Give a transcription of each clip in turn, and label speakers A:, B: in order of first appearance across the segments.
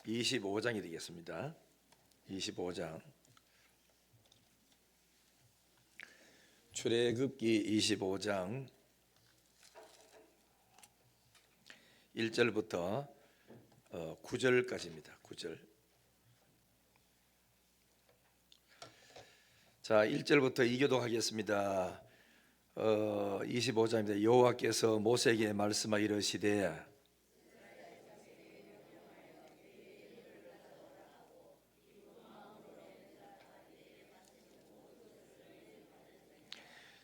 A: 25장이 되겠습니다. 25장. 출애굽기 25장 1절부터 9절까지입니다. 9절. 자, 1절부터 이교독하겠습니다. 25장입니다. 여호와께서 모세에게 말씀하여 이르시되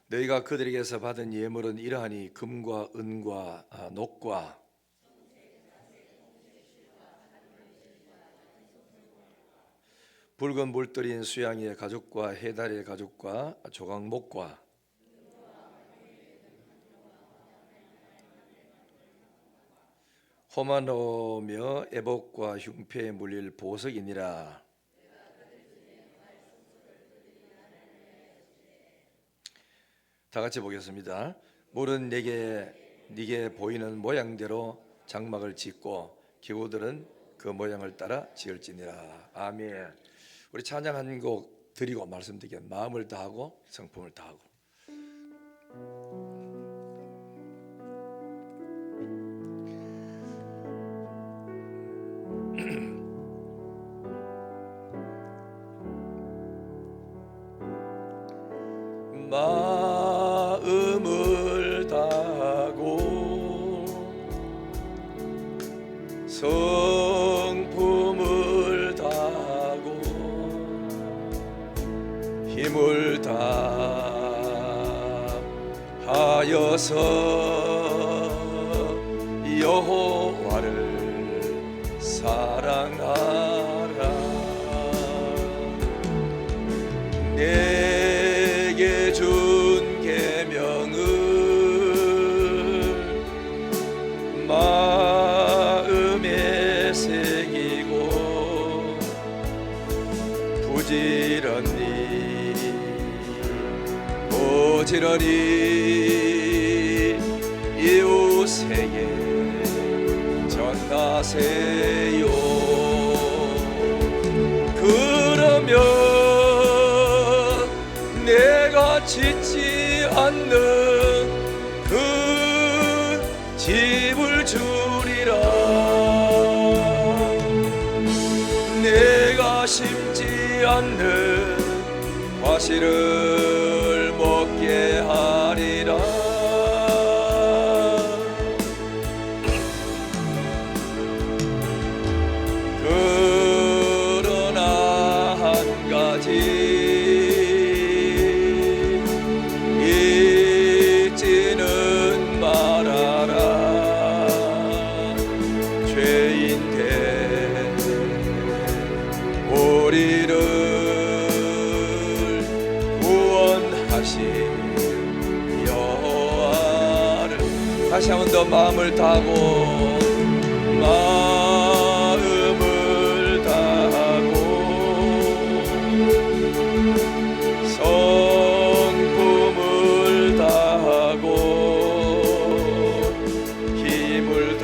A: 너희가 그들에게서 받은 예물은 이러하니 금과 은과 녹과 붉은 물들인 수양의 가죽과 해달의 가죽과 조각목과 호마노며 애복과 흉패에 물릴 보석이니라. 다 같이 보겠습니다. 물은 네게 보이는 모양대로 장막을 짓고 기구들은 그 모양을 따라 지을지니라. 아멘. 우리 찬양 한 곡 드리고 말씀드리게 마음을 다하고 성품을 다하고. 마음을 다하고 성품을 다하고 힘을 다하여서 여호와를 사랑하라. 내게 준 계명을 마음에 새기고 부지런히 이웃에게 전하세요. 그러면 내가 짓지 않는 그 집을 주리라. 내가 심지 않는 과실을 먹게 하리라. 그러나 한 가지 잊지는 말아라. 죄인된 우리를 구원하신 여호와를. 다시 한 번 더 마음을 다하고 마음을 다하고 성품을 다하고 힘을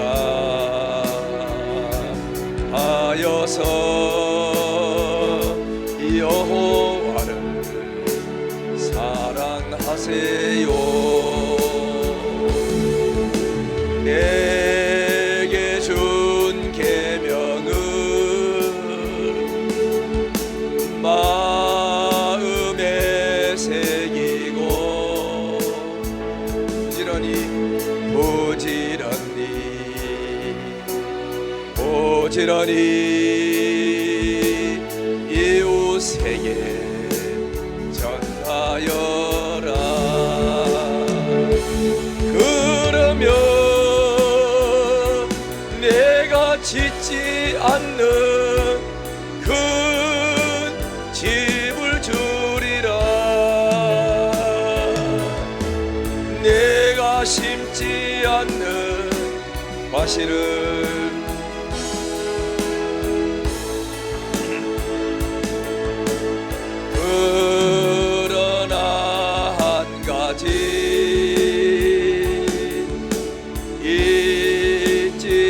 A: 다하여서 여호와를 사랑하세요. 내게 준 계명을 마음에 새기고 부지런히 이웃에게 전하여라. 그러면 내가 짓지 않는 큰 집을 주리라. 내가 심지 않는 과실을 그러나 한 가지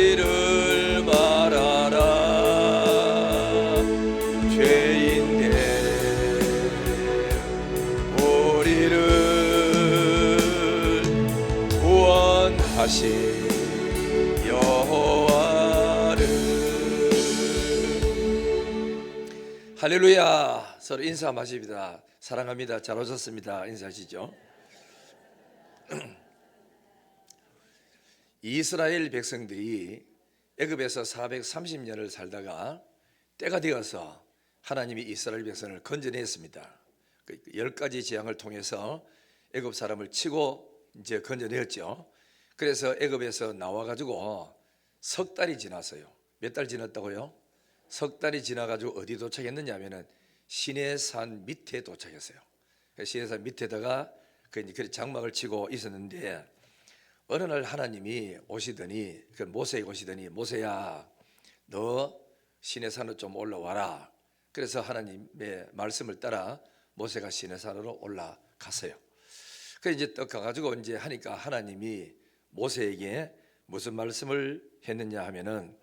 A: 잊지를 말아라. 인도하신 여호와를. 할렐루야. 서로 인사 마십니다. 사랑합니다. 잘 오셨습니다. 인사하시죠. 이스라엘 백성들이 애굽에서 430년을 살다가 때가 되어서 하나님이 이스라엘 백성을 건져냈습니다. 10가지 재앙을 통해서 애굽 사람을 치고 이제 건져냈죠. 그래서 애굽에서 나와가지고 석 달이 지났어요. 몇 달 지났다고요? 석 달이 지나가지고 어디 도착했느냐 하면은 시내산 밑에 도착했어요. 시내산 밑에다가 그 장막을 치고 있었는데 어느 날 하나님이 오시더니 모세에게 오시더니 모세야 너 시내산으로 좀 올라와라. 그래서 하나님의 말씀을 따라 모세가 시내산으로 올라갔어요. 그래서 이제 또 가가지고 이제 하니까 하나님이 모세에게 무슨 말씀을 했느냐 하면은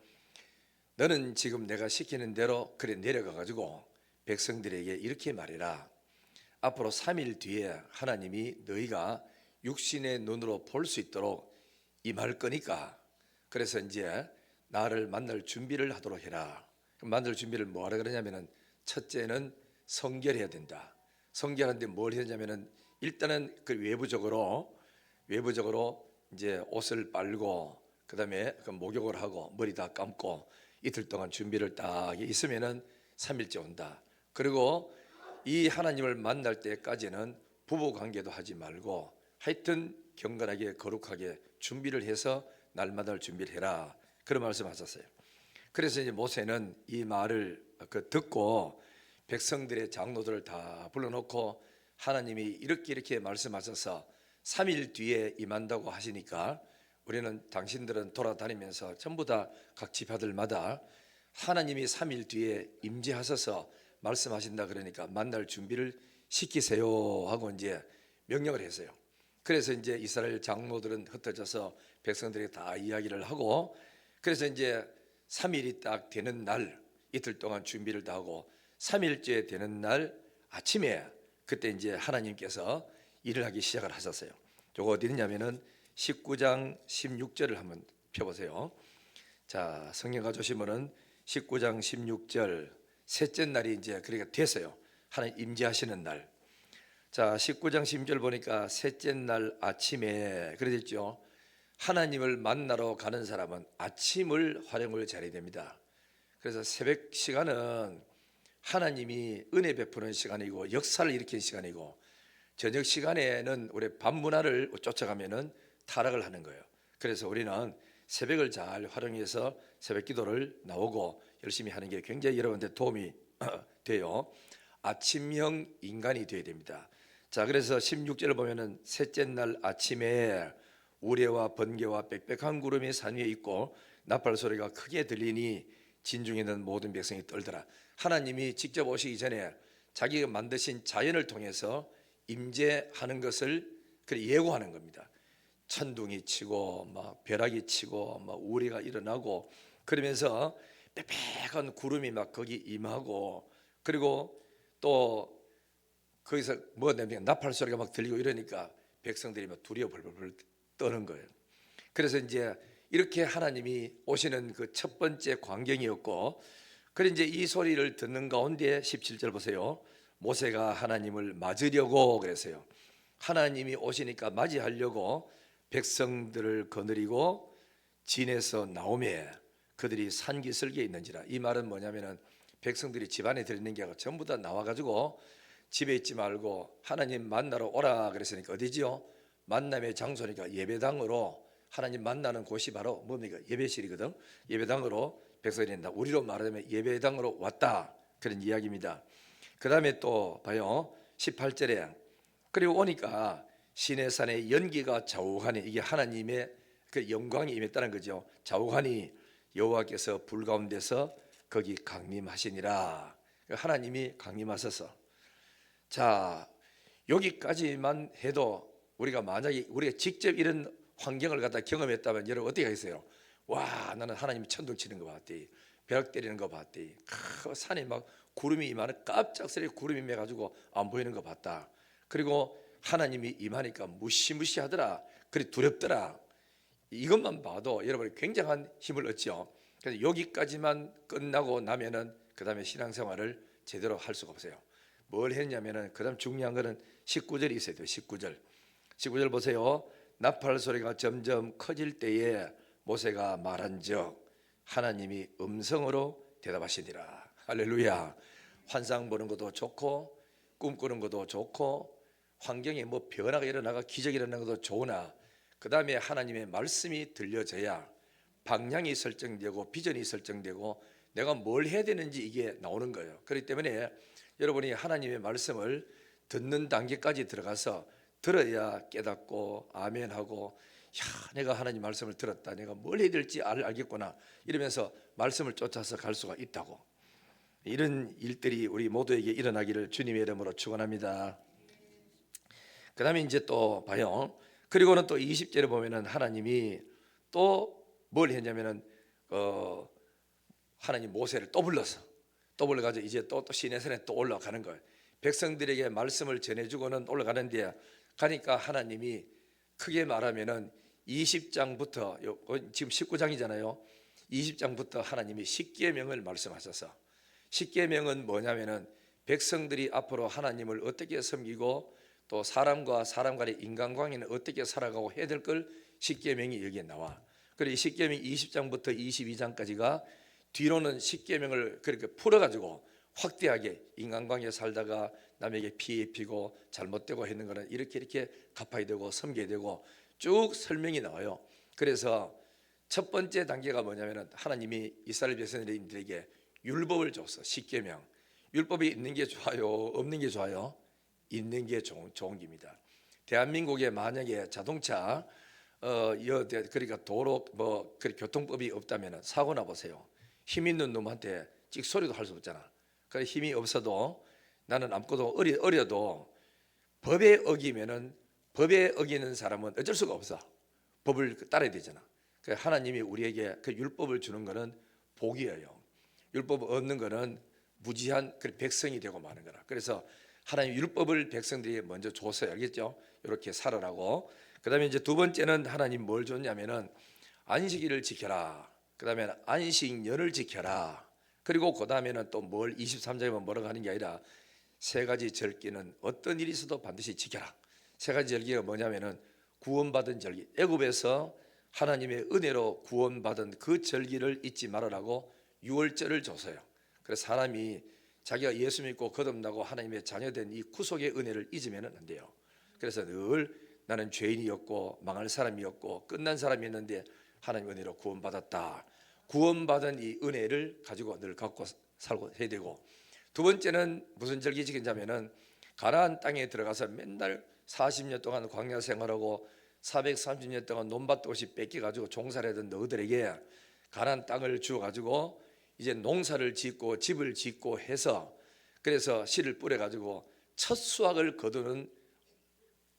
A: 너는 지금 내가 시키는 대로 그래 내려가가지고 백성들에게 이렇게 말해라. 앞으로 3일 뒤에 하나님이 너희가 육신의 눈으로 볼 수 있도록 임할 거니까 그래서 이제 나를 만날 준비를 하도록 해라. 만날 준비를 뭐하라 그러냐면은 첫째는 성결해야 된다. 성결하는데 뭘 해야 되냐면은 일단은 그 외부적으로 이제 옷을 빨고 그다음에 그 목욕을 하고 머리 다 감고 이틀 동안 준비를 딱 있으면은 3일째 온다. 그리고 이 하나님을 만날 때까지는 부부 관계도 하지 말고 하여튼 경건하게 거룩하게 준비를 해서 날마다 준비를 해라. 그런 말씀하셨어요. 그래서 이제 모세는 이 말을 듣고 백성들의 장로들을 다 불러놓고 하나님이 이렇게 말씀하셔서 3일 뒤에 임한다고 하시니까 우리는 당신들은 돌아다니면서 전부 다 각 지파들마다 하나님이 3일 뒤에 임재하셔서 말씀하신다 그러니까 만날 준비를 시키세요 하고 이제 명령을 했어요. 그래서 이제 이스라엘 장로들은 흩어져서 백성들에게 다 이야기를 하고 그래서 이제 3일이 딱 되는 날 이틀 동안 준비를 다 하고 3일째 되는 날 아침에 그때 이제 하나님께서 일을 하기 시작을 하셨어요. 저거 어디 있냐면은 19장 16절을 한번 펴보세요. 자, 성경 가져오시면은 19장 16절 셋째 날이 이제 그러니까 됐어요. 하나님 임재하시는 날. 자, 19장 16절 보니까 셋째 날 아침에 그러셨죠. 하나님을 만나러 가는 사람은 아침을 활용을 잘해야 됩니다. 그래서 새벽 시간은 하나님이 은혜 베푸는 시간이고 역사를 일으키는 시간이고 저녁 시간에는 우리 밤문화를 쫓아가면은 타락을 하는 거예요. 그래서 우리는 새벽을 잘 활용해서 새벽 기도를 나오고 열심히 하는 게 굉장히 여러분한테 도움이 돼요. 아침형 인간이 되어야 됩니다. 자, 그래서 16절을 보면은 셋째 날 아침에 우레와 번개와 빽빽한 구름이 산 위에 있고 나팔 소리가 크게 들리니 진중에 있는 모든 백성이 떨더라. 하나님이 직접 오시기 전에 자기가 만드신 자연을 통해서 임재하는 것을 예고하는 겁니다. 천둥이 치고 막 벼락이 치고 막 우레가 일어나고 그러면서 빽빽한 구름이 막 거기 임하고 그리고 또 거기서 뭐 내면 나팔 소리가 막 들리고 이러니까 백성들이 막 두려워 벌벌 떠는 거예요. 그래서 이제 이렇게 하나님이 오시는 그 첫 번째 광경이었고 그래 이제 이 소리를 듣는 가운데 17절 보세요. 모세가 하나님을 맞으려고 그랬어요. 하나님이 오시니까 맞이하려고 백성들을 거느리고 진에서 나오매 그들이 산기슭에 있는지라. 이 말은 뭐냐면은 백성들이 집안에 들어있는 게 아니라 전부 다 나와가지고 집에 있지 말고 하나님 만나러 오라 그랬으니까 어디지요? 만남의 장소니까 예배당으로 하나님 만나는 곳이 바로 뭡니까? 예배실이거든. 예배당으로 백성이 된다. 우리로 말하자면 예배당으로 왔다 그런 이야기입니다. 그 다음에 또 봐요 18절에 그리고 오니까 시내산의 연기가 자욱하니 이게 하나님의 그 영광이 임했다는 거죠. 자욱하니 여호와께서 불 가운데서 거기 강림하시니라. 하나님이 강림하셔서 자 여기까지만 해도 우리가 만약에 우리가 직접 이런 환경을 갖다 경험했다면 여러분 어떻게 하겠어요? 와 나는 하나님이 천둥 치는 거 봤대, 벼락 때리는 거 봤대, 산에 막 구름이 임하는 깜짝스레 구름이 임해가지고 안 보이는 거 봤다. 그리고 하나님이 임하니까 무시무시하더라. 그리 두렵더라. 이것만 봐도 여러분이 굉장한 힘을 얻죠. 그래서 여기까지만 끝나고 나면은 그 다음에 신앙생활을 제대로 할 수가 없어요. 뭘 했냐면은 그 다음 중요한 거는 19절이 있어야 돼요. 19절 보세요. 나팔 소리가 점점 커질 때에 모세가 말한즉 하나님이 음성으로 대답하시니라. 할렐루야. 환상 보는 것도 좋고 꿈꾸는 것도 좋고 환경에 뭐 변화가 일어나가 기적이 일어나는 것도 좋으나 그 다음에 하나님의 말씀이 들려져야 방향이 설정되고 비전이 설정되고 내가 뭘 해야 되는지 이게 나오는 거예요. 그렇기 때문에 여러분이 하나님의 말씀을 듣는 단계까지 들어가서 들어야 깨닫고 아멘하고 야, 내가 하나님 말씀을 들었다. 내가 뭘 해야 될지 알겠구나. 이러면서 말씀을 쫓아서 갈 수가 있다고. 이런 일들이 우리 모두에게 일어나기를 주님의 이름으로 축원합니다. 그 다음에 이제 또 봐요. 그리고는 또 20절에 보면은 하나님이 또 뭘 했냐면은 하나님 모세를 또 불러가지고 이제 또 시내산에 또 올라가는 거예요. 백성들에게 말씀을 전해주고는 올라가는데 가니까 하나님이 크게 말하면은 20장부터 지금 19장이잖아요. 20장부터 하나님이 십계명을 말씀하셔서 십계명은 뭐냐면은 백성들이 앞으로 하나님을 어떻게 섬기고 또 사람과 사람 간의 인간관계는 어떻게 살아가고 해야 될 걸 십계명이 여기에 나와. 그리고 이 십계명 20장부터 22장까지가 뒤로는 십계명을 그렇게 풀어가지고 확대하게 인간관계에 살다가 남에게 피해 입히고 잘못되고 했는 거는 이렇게 갚아야 되고 섬겨야 되고 쭉 설명이 나와요. 그래서 첫 번째 단계가 뭐냐면은 하나님이 이스라엘 백성들에게 율법을 줬어. 십계명. 율법이 있는 게 좋아요, 없는 게 좋아요? 있는 게 좋은 겁니다. 대한민국에 만약에 자동차 그러니까 도로 뭐 교통법이 없다면 사고 나 보세요. 힘 있는 놈한테 찍소리도 할 수 없잖아. 그래 힘이 없어도 나는 아무것도 어려도 법에 어기는 사람은 어쩔 수가 없어. 법을 따라야 되잖아. 하나님이 우리에게 그 율법을 주는 거는 복이에요. 율법을 얻는 거는 무지한 백성이 되고 마는 거라. 그래서 하나님 율법을 백성들이 먼저 줬어요. 알겠죠? 이렇게 살아라고. 그 다음에 이제 두 번째는 하나님 뭘 줬냐면은 안식일을 지켜라. 그 다음에 안식년을 지켜라. 그리고 그 다음에는 또 뭘 23장에만 뭐라고 하는 게 아니라 세 가지 절기는 어떤 일이 있어도 반드시 지켜라. 세 가지 절기가 뭐냐면은 구원받은 절기. 애굽에서 하나님의 은혜로 구원받은 그 절기를 잊지 말으라고 유월절을 줬어요. 그래서 사람이 자기가 예수 믿고 거듭나고 하나님의 자녀된 이 구속의 은혜를 잊으면 안 돼요. 그래서 늘 나는 죄인이었고 망할 사람이었고 끝난 사람이었는데 하나님 은혜로 구원받았다. 구원받은 이 은혜를 가지고 늘 갖고 살고 해야 되고, 두 번째는 무슨 절기 지키냐면은 가나안 땅에 들어가서 맨날 40년 동안 광야 생활하고 430년 동안 논밭도 없이 뺏겨가지고 종살이 하던 너희들에게 가나안 땅을 주어가지고 이제 농사를 짓고 집을 짓고 해서 그래서 씨를 뿌려가지고 첫 수확을 거두는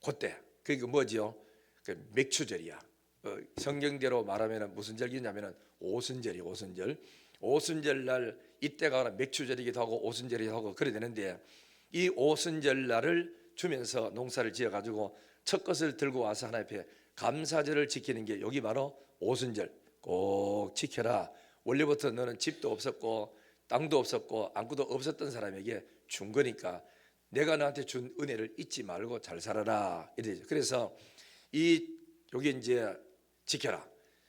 A: 그때 그게 뭐지요? 그 맥추절이야. 성경대로 말하면 무슨 절기냐면은 오순절이 오순절 날 이때가 맥추절이기도 하고 오순절이기도 하고 그래 되는데 이 오순절 날을 주면서 농사를 지어 가지고 첫 것을 들고 와서 하나님 앞에 감사절을 지키는 게 여기 바로 오순절. 꼭 지켜라. 원래부터 너는 집도 없었고 땅도 없었고 아무것도 없었던 사람에게 준 거니까 내가 너한테 준 은혜를 잊지 말고 잘 살아라. 이래죠. 그래서 여기 이제 지켜라.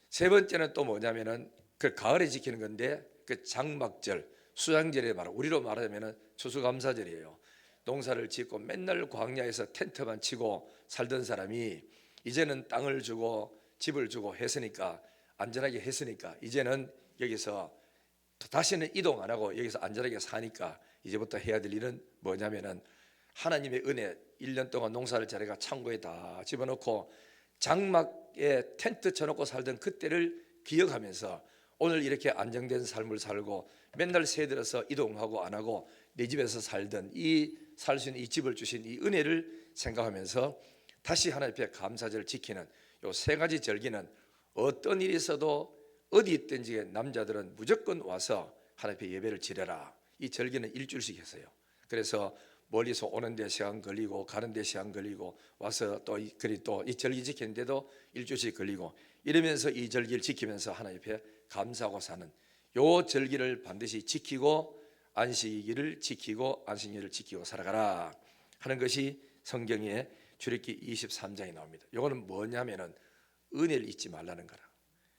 A: 세 번째는 또 뭐냐면은 그 가을에 지키는 건데 그 장막절, 수장절에 우리로 말하자면은 추수감사절이에요. 농사를 짓고 맨날 광야에서 텐트만 치고 살던 사람이 이제는 땅을 주고 집을 주고 했으니까 안전하게 했으니까 이제는 여기서 다시는 이동 안 하고 여기서 안전하게 사니까 이제부터 해야 될 일은 뭐냐면은 하나님의 은혜 1년 동안 농사를 잘해가 창고에 다 집어넣고 장막에 텐트 쳐놓고 살던 그때를 기억하면서 오늘 이렇게 안정된 삶을 살고 맨날 새들어서 이동하고 안 하고 내 집에서 살던 살 수 있는 이 집을 주신 이 은혜를 생각하면서 다시 하나님 앞에 감사절을 지키는 요 세 가지 절기는 어떤 일이 있어도 어디 있든지 남자들은 무조건 와서 하나님 앞에 예배를 지내라. 이 절기는 일주일씩 했어요. 그래서 멀리서 오는데 시간 걸리고 가는데 시간 걸리고 와서 또 이 절기 지키는데도 일주일씩 걸리고 이러면서 이 절기를 지키면서 하나님 앞에 감사하고 사는 요 절기를 반드시 지키고 안식일을 지키고 안식일을 지키고 살아가라 하는 것이 성경에 출애굽기 23장에 나옵니다. 요거는 뭐냐면은 은혜를 잊지 말라는 거라.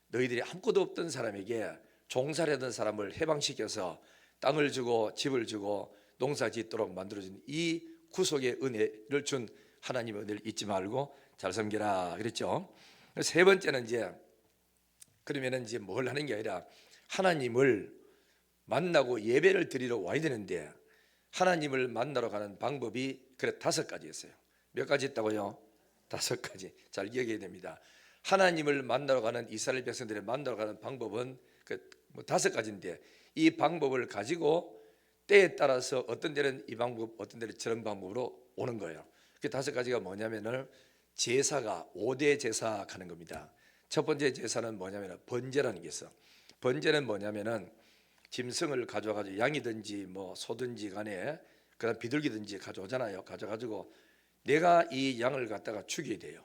A: 너희들이 아무것도 없던 사람에게 종살이 하던 사람을 해방시켜서 땅을 주고 집을 주고 농사 짓도록 만들어준 이 구속의 은혜를 준 하나님의 은혜를 잊지 말고 잘 섬기라 그랬죠. 세 번째는 이제 그러면은 이제 뭘 하는 게 아니라 하나님을 만나고 예배를 드리러 와야 되는데 하나님을 만나러 가는 방법이 그래 5가지였어요. 몇 가지 있다고요? 5가지. 잘 기억해야 됩니다. 하나님을 만나러 가는 이스라엘 백성들을 만나러 가는 방법은 뭐 5가지인데 이 방법을 가지고 때에 따라서 어떤 데는 이 방법, 어떤 데는 저런 방법으로 오는 거예요. 그 5가지가 뭐냐면은 제사가 5대 제사 가는 겁니다. 첫 번째 제사는 뭐냐면 번제라는 게 있어. 번제는 뭐냐면은 짐승을 가져가지고 양이든지 뭐 소든지 간에 그다음 비둘기든지 가져오잖아요. 가져가지고 내가 이 양을 갖다가 죽여야 돼요.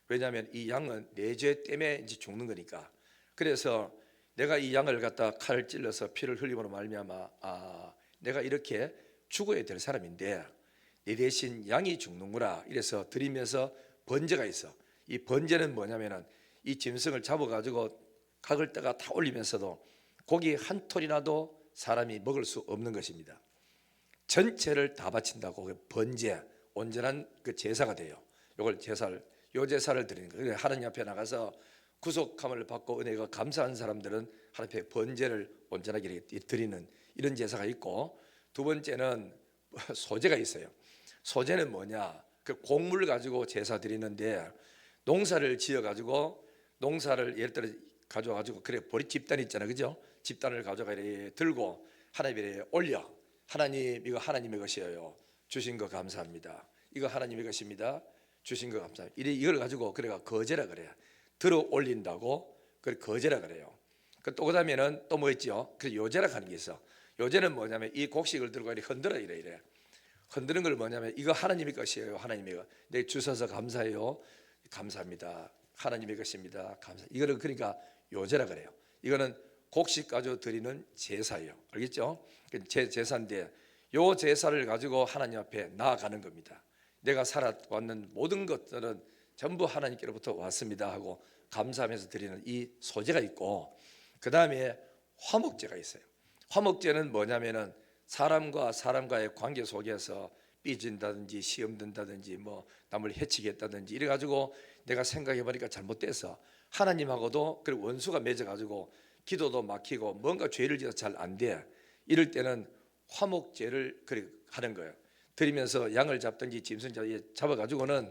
A: 왜냐하면 이 양은 내 죄 때문에 이제 죽는 거니까. 그래서 내가 이 양을 갖다 칼을 찔러서 피를 흘림으로 말미암아 내가 이렇게 죽어야 될 사람인데 내 대신 양이 죽는구나. 이래서 드리면서 번제가 있어. 이 번제는 뭐냐면은 이 짐승을 잡아가지고 각을 따가 다 올리면서도 고기 한 톨이라도 사람이 먹을 수 없는 것입니다. 전체를 다 바친다고 번제, 온전한 그 제사가 돼요. 요걸 제사를 드리는 거예요. 하나님 앞에 나가서 구속함을 받고 은혜가 감사한 사람들은 하나님 앞에 번제를 온전하게 드리는 이런 제사가 있고, 두 번째는 소제가 있어요. 소제는 뭐냐? 그 곡물 가지고 제사 드리는데 농사를 지어 가지고 농사를 예를 들어 가져가지고 그래 보리 집단 있잖아, 그죠? 집단을 가져가 들고 하나님에 올려. 하나님 이거 하나님의 것이에요. 주신 거 감사합니다. 이거 하나님의 것입니다. 주신 거 감사합니다. 이걸 가지고 그래가 거제라 그래요. 들어 올린다고 그래 거제라 그래요. 또 그다음에는 또 뭐 있죠? 그 요제라 하는 게 있어. 요제는 뭐냐면 이 곡식을 들고 이렇게 흔들어 이래. 흔드는 걸 뭐냐면 이거 하나님의 것이에요. 하나님의 것. 내 주셔서 감사해요. 감사합니다. 하나님의 것입니다. 감사. 이거를 그러니까 요제라 그래요. 이거는 곡식 가지고 드리는 제사예요. 알겠죠? 제사인데 요 제사를 가지고 하나님 앞에 나아가는 겁니다. 내가 살아왔는 모든 것들은 전부 하나님께로부터 왔습니다 하고 감사하면서 드리는 이 소제가 있고, 그 다음에 화목제가 있어요. 화목제는 뭐냐면은 사람과 사람과의 관계 속에서 삐진다든지 시험 든다든지 뭐 남을 해치겠다든지 이래 가지고 내가 생각해 보니까 잘못돼서 하나님하고도 그리고 원수가 맺어 가지고 기도도 막히고 뭔가 죄를 지어서 잘 안 돼. 이럴 때는 화목제를 하는 거예요. 드리면서 양을 잡든지 짐승 잡아 가지고는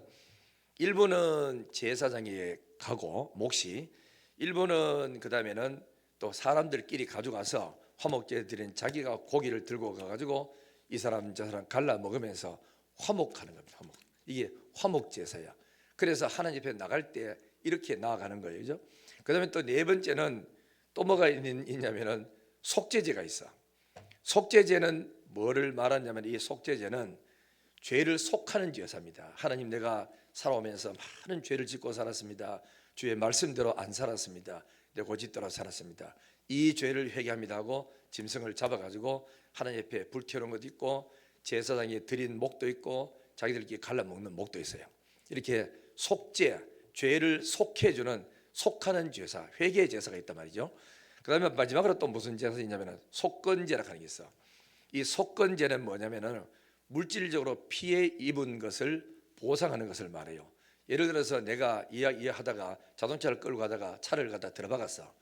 A: 일부는 제사장에 가고 몫이, 일부는 그 다음에는 또 사람들끼리 가져가서 화목제 드린 자기가 고기를 들고 가가지고 이 사람 저 사람 갈라 먹으면서 화목하는 겁니다. 화목. 이게 화목제사야. 그래서 하나님 앞에 나갈 때 이렇게 나아가는 거예요, 그죠? 그 다음에 또 네 번째는 또 뭐가 있냐면은 속죄제가 있어. 속죄제는 뭐를 말하냐면 이 속죄제는 죄를 속하는 제사입니다. 하나님 내가 살아오면서 많은 죄를 짓고 살았습니다. 주의 말씀대로 안 살았습니다. 내 고집대로 살았습니다. 이 죄를 회개합니다 하고 짐승을 잡아가지고 하나님 앞에 불태우는 것도 있고 제사장에 드린 목도 있고 자기들끼리 갈라먹는 목도 있어요. 이렇게 속죄, 죄를 속해주는 속하는 제사, 회개 제사가 있단 말이죠. 그 다음에 마지막으로 또 무슨 제사가 있냐면 속건제라고 하는 게 있어. 이 속건제는 뭐냐면은 물질적으로 피해 입은 것을 보상하는 것을 말해요. 예를 들어서 내가 이야기하다가 자동차를 끌고 가다가 차를 갖다 들어박았어.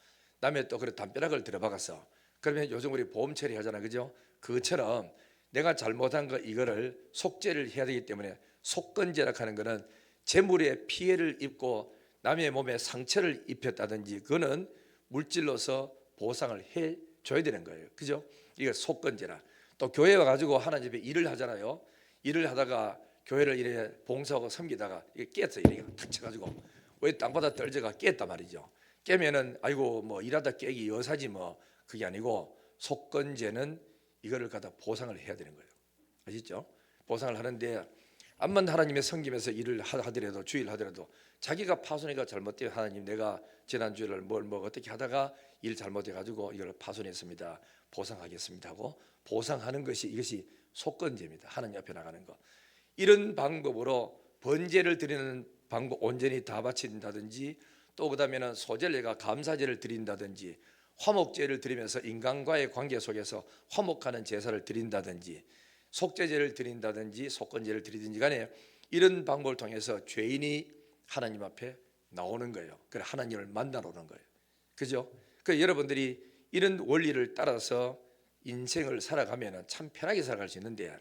A: 남의 또 그래 담벼락을 들어박았어. 그러면 요즘 우리 보험 처리하잖아, 그죠? 그것처럼 내가 잘못한 거 이거를 속죄를 해야 되기 때문에 속건제라고 하는 거는 재물에 피해를 입고 남의 몸에 상처를 입혔다든지 그거는 물질로서 보상을 해 줘야 되는 거예요, 그죠? 이게 속건제라. 또 교회 와가지고 하나님 집에 일을 하잖아요. 일을 하다가 교회를 이래 봉사하고 섬기다가 이게 깼어. 이렇게 탁 쳐가지고 왜 땅바닥 떨어져가 깼단 말이죠. 깨면은 아이고 뭐 일하다 깨기 여사지 뭐 그게 아니고 속건제는 이거를 갖다 보상을 해야 되는 거예요. 아시죠? 보상을 하는데 암만 하나님의 섬기면서 일을 하더라도 주일 하더라도 자기가 파손이가 잘못되어 하나님 내가 지난주를 뭘 어떻게 하다가 일 잘못해가지고 이걸 파손했습니다. 보상하겠습니다 하고 보상하는 것이 이것이 속건제입니다. 하나님 앞에 나가는 거. 이런 방법으로 번제를 드리는 방법 온전히 다 바친다든지 또 그다음에는 소제례가 감사제를 드린다든지 화목제를 드리면서 인간과의 관계 속에서 화목하는 제사를 드린다든지 속죄제를 드린다든지 속건제를 드리든지 간에 이런 방법을 통해서 죄인이 하나님 앞에 나오는 거예요. 그래 하나님을 만나러 오는 거예요. 그죠? 그 여러분들이 이런 원리를 따라서 인생을 살아가면 참 편하게 살아갈 수 있는데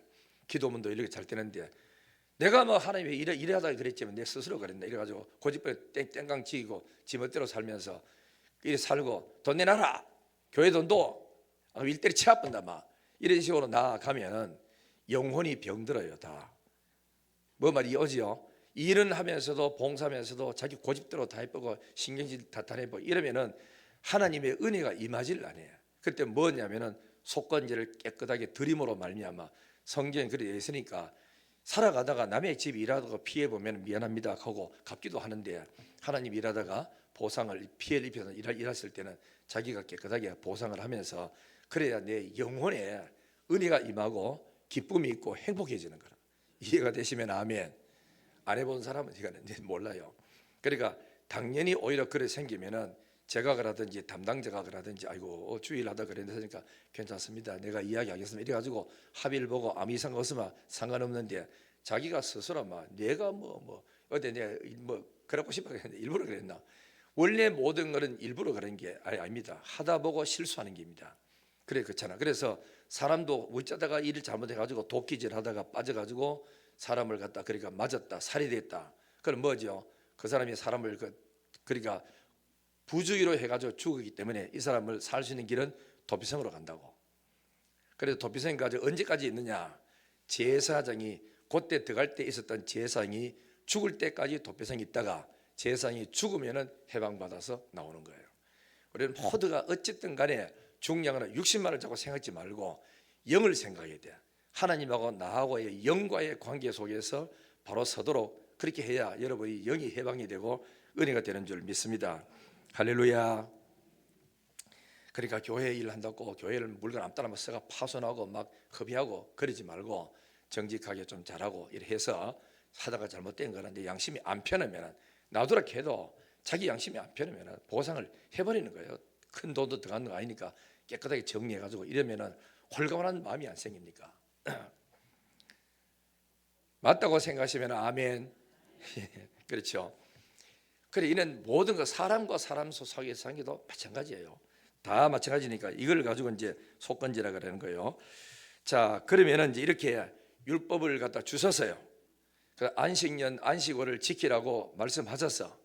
A: 기도문도 이렇게 잘 되는데 내가 뭐 하나님이 이래 하다가 그랬지만 내 스스로 그랬나 이래가지고 고집부려 땡깡 지기고 지멋대로 살면서 이래 살고 돈 내놔라 교회 돈도 일대리 치아픈다 막 이런 식으로 나아가면 영혼이 병들어요. 다 뭐 말이 오지요. 일은 하면서도 봉사하면서도 자기 고집대로 다 해보고 신경질 다 해보고 이러면은 하나님의 은혜가 임하질 않아요. 그때 뭐냐면은 속건제를 깨끗하게 드림으로 말미암아 성경에 그래 있으니까 살아가다가 남의 집 일하다가 피해 보면 미안합니다 하고 갚기도 하는데 하나님 일하다가 보상을 피해를 입혀서 일했을 때는 자기가 깨끗하게 보상을 하면서 그래야 내 영혼에 은혜가 임하고 기쁨이 있고 행복해지는 거라. 이해가 되시면 아멘. 안 해본 사람은 이거는 몰라요. 그러니까 당연히 오히려 그래 생기면은 제각을 담당자가 그러든지 아이고 주일하다 그랬으니까 괜찮습니다. 내가 이야기하겠습니다. 이래가지고 합의를 보고 아무 이상 없으면 상관없는데 자기가 스스로 막 내가 어디 내가 그러고 싶어 그랬는데 일부러 그랬나? 원래 모든 것은 일부러 그런 게 아닙니다. 하다 보고 실수하는 게입니다. 그래 그렇잖아. 그래서 사람도 어쩌다가 일을 잘못해가지고 도끼질하다가 빠져가지고 사람을 갖다 그러니까 맞았다 살이 됐다. 그럼 뭐죠? 그 사람이 사람을 그러니까 부주의로 해가지고 죽었기 때문에 이 사람을 살 수 있는 길은 도피성으로 간다고. 그래서 도피성까지 언제까지 있느냐? 제사장이 그때 들어갈 때 있었던 제사장이 죽을 때까지 도피성이 있다가 제사장이 죽으면은 해방받아서 나오는 거예요. 우리는 모두가 어쨌든 간에 중요한 60만을 자꾸 생각하지 말고 영을 생각해야 돼. 하나님하고 나하고의 영과의 관계 속에서 바로 서도록 그렇게 해야 여러분이 영이 해방이 되고 은혜가 되는 줄 믿습니다. 할렐루야. 그러니까 교회 일 한다고 교회를 물건 앞따라 써가 파손하고 막 허비하고 그러지 말고 정직하게 좀 잘하고 이렇게 해서 하다가 잘못된 거는 내 양심이 안 편하면 놔두라 해도 자기 양심이 안 편하면 보상을 해버리는 거예요. 큰 돈도 들어가는 거 아니니까 깨끗하게 정리해가지고 이러면 홀가분한 마음이 안 생깁니까? 맞다고 생각하시면 아멘. 그렇죠. 그래 이는 모든 것 사람과 사람 사이의 관계도 마찬가지예요. 다 마찬가지니까 이걸 가지고 이제 속건제라 그러는 거예요. 자 그러면은 이제 이렇게 율법을 갖다 주셔서요. 그 안식년 안식월을 지키라고 말씀하셔서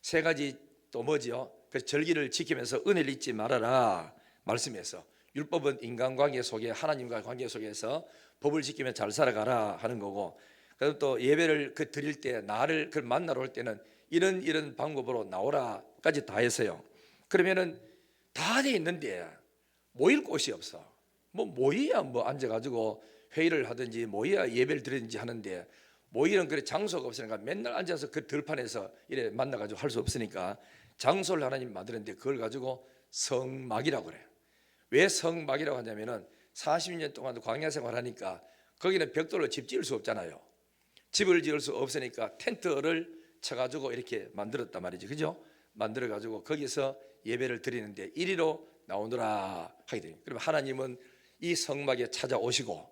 A: 세 가지 또 뭐지요? 그 절기를 지키면서 은혜를 잊지 말아라 말씀해서 율법은 인간관계 속에 하나님과 관계 속에서 법을 지키면 잘 살아가라 하는 거고 그리고 또 예배를 드릴 때 나를 만나러 올 때는 이런 방법으로 나오라까지 다 했어요. 그러면은 다 돼 있는데 모일 곳이 없어. 모여야 앉아가지고 회의를 하든지 모여야 예배를 드리든지 하는데 모이는 그래 장소가 없으니까 맨날 앉아서 그 들판에서 이래 만나가지고 할 수 없으니까 장소를 하나님 만드는데 그걸 가지고 성막이라고 그래요. 왜 성막이라고 하냐면은 40년 동안 광야 생활하니까 거기는 벽돌로 집 지을 수 없잖아요. 집을 지을 수 없으니까 텐트를 쳐가지고 이렇게 만들었단 말이죠. 그죠? 만들어가지고 거기서 예배를 드리는데 이리로 나오느라 하게 돼요. 그러면 하나님은 이 성막에 찾아오시고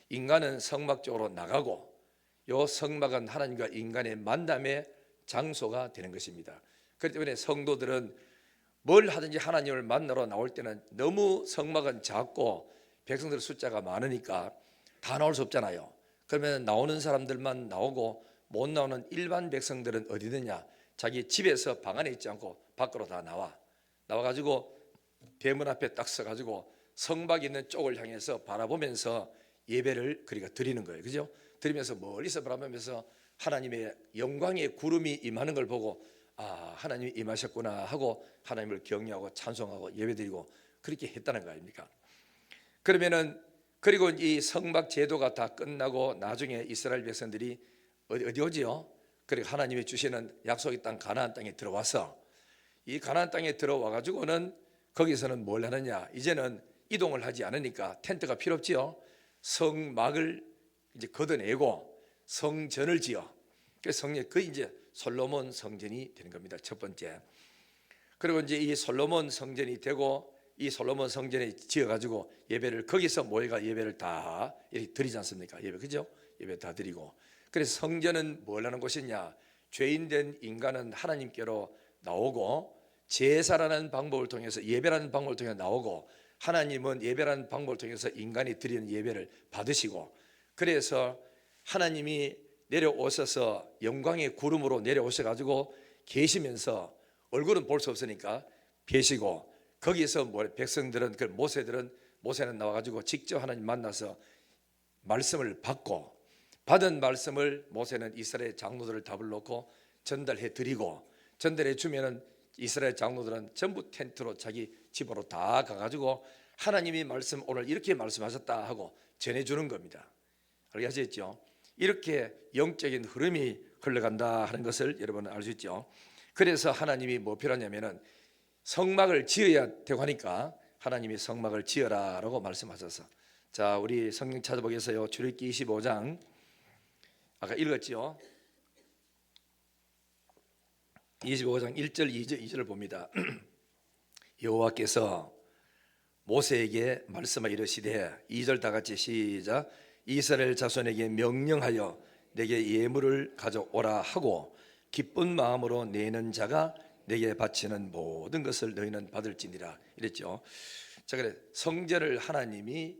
A: 인간은 성막 쪽으로 나가고 이 성막은 하나님과 인간의 만남의 장소가 되는 것입니다. 그렇기 때문에 성도들은 뭘 하든지 하나님을 만나러 나올 때는 너무 성막은 작고 백성들 숫자가 많으니까 다 나올 수 없잖아요. 그러면 나오는 사람들만 나오고 못 나오는 일반 백성들은 어디 있느냐? 자기 집에서 방 안에 있지 않고 밖으로 다 나와가지고 대문 앞에 딱 서가지고 성막 있는 쪽을 향해서 바라보면서 예배를 그러니까 드리는 거예요. 그죠? 드리면서 멀리서 바라보면서 하나님의 영광의 구름이 임하는 걸 보고 아 하나님이 임하셨구나 하고 하나님을 경외하고 찬송하고 예배드리고 그렇게 했다는 거 아닙니까? 그러면은 그리고 이 성막 제도가 다 끝나고 나중에 이스라엘 백성들이 어디 오지요? 그러니까 하나님이 주시는 약속의 땅 가나안 땅에 들어와서 이 가나안 땅에 들어와 가지고는 거기서는 뭘 하느냐? 이제는 이동을 하지 않으니까 텐트가 필요 없지요. 성막을 이제 걷어내고 성전을 지어. 그 성전 그 이제 솔로몬 성전이 되는 겁니다. 첫 번째. 그리고 이제 이 솔로몬 성전이 되고 이 솔로몬 성전에 지어 가지고 예배를 거기서 모여가 예배를 다 이렇게 드리지 않습니까? 예배 그죠? 예배 다 드리고. 그래서 성전은 뭘 하는 곳이냐? 죄인된 인간은 하나님께로 나오고 제사라는 방법을 통해서 예배라는 방법을 통해 나오고 하나님은 예배라는 방법을 통해서 인간이 드리는 예배를 받으시고 그래서 하나님이 내려오셔서 영광의 구름으로 내려오셔 가지고 계시면서 얼굴은 볼 수 없으니까 계시고 거기서 백성들은 그 모세는 나와 가지고 직접 하나님 만나서 말씀을 받고 받은 말씀을 모세는 이스라엘 장로들을 다 불러놓고 전달해 드리고 전달해 주면은 이스라엘 장로들은 전부 텐트로 자기 집으로 다 가가지고 하나님이 말씀 오늘 이렇게 말씀하셨다 하고 전해주는 겁니다. 알겠죠? 이렇게 영적인 흐름이 흘러간다 하는 것을 여러분은 알 수 있죠. 그래서 하나님이 뭐 필요하냐면은 성막을 지어야 되고 하니까 하나님이 성막을 지어라라고 말씀하셔서 자 우리 성경 찾아보겠어요. 출애굽기 25장 아까 읽었지요. 25장 1절 2절을 봅니다. 여호와께서 모세에게 말씀하 이르시되 2절 다 같이 시작 이스라엘 자손에게 명령하여 내게 예물을 가져오라 하고 기쁜 마음으로 내는 자가 내게 바치는 모든 것을 너희는 받을지니라 이랬죠. 자 그래 성전을 하나님이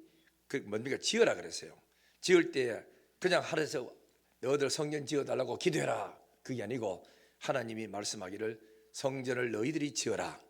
A: 그 뭡니까 지으라 그랬어요. 지을 때 그냥 하늘에서 너희들 성전 지어달라고 기도해라 그게 아니고 하나님이 말씀하기를 성전을 너희들이 지어라.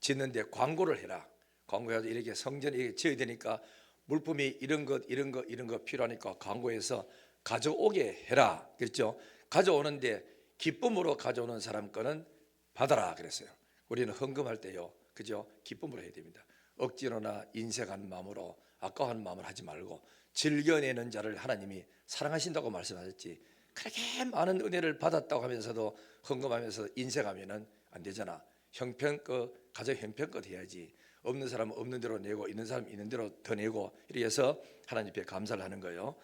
A: 짓는데 광고를 해라. 광고해서 이렇게 성전을 이렇게 지어야 되니까 물품이 이런 것 필요하니까 광고해서 가져오게 해라. 그렇죠? 가져오는데 기쁨으로 가져오는 사람 거는 받아라 그랬어요. 우리는 헌금할 때요. 그죠? 기쁨으로 해야 됩니다. 억지로나 인색한 마음으로 아까워하는 마음을 하지 말고 즐겨내는 자를 하나님이 사랑하신다고 말씀하셨지. 그렇게 많은 은혜를 받았다고 하면서도 헌금하면서 인색하면은 안 되잖아. 형편껏 가정 형편껏 해야지. 없는 사람은 없는 대로 내고 있는 사람은 있는 대로 더 내고 이렇게 해서 하나님 앞에 감사를 하는 거예요.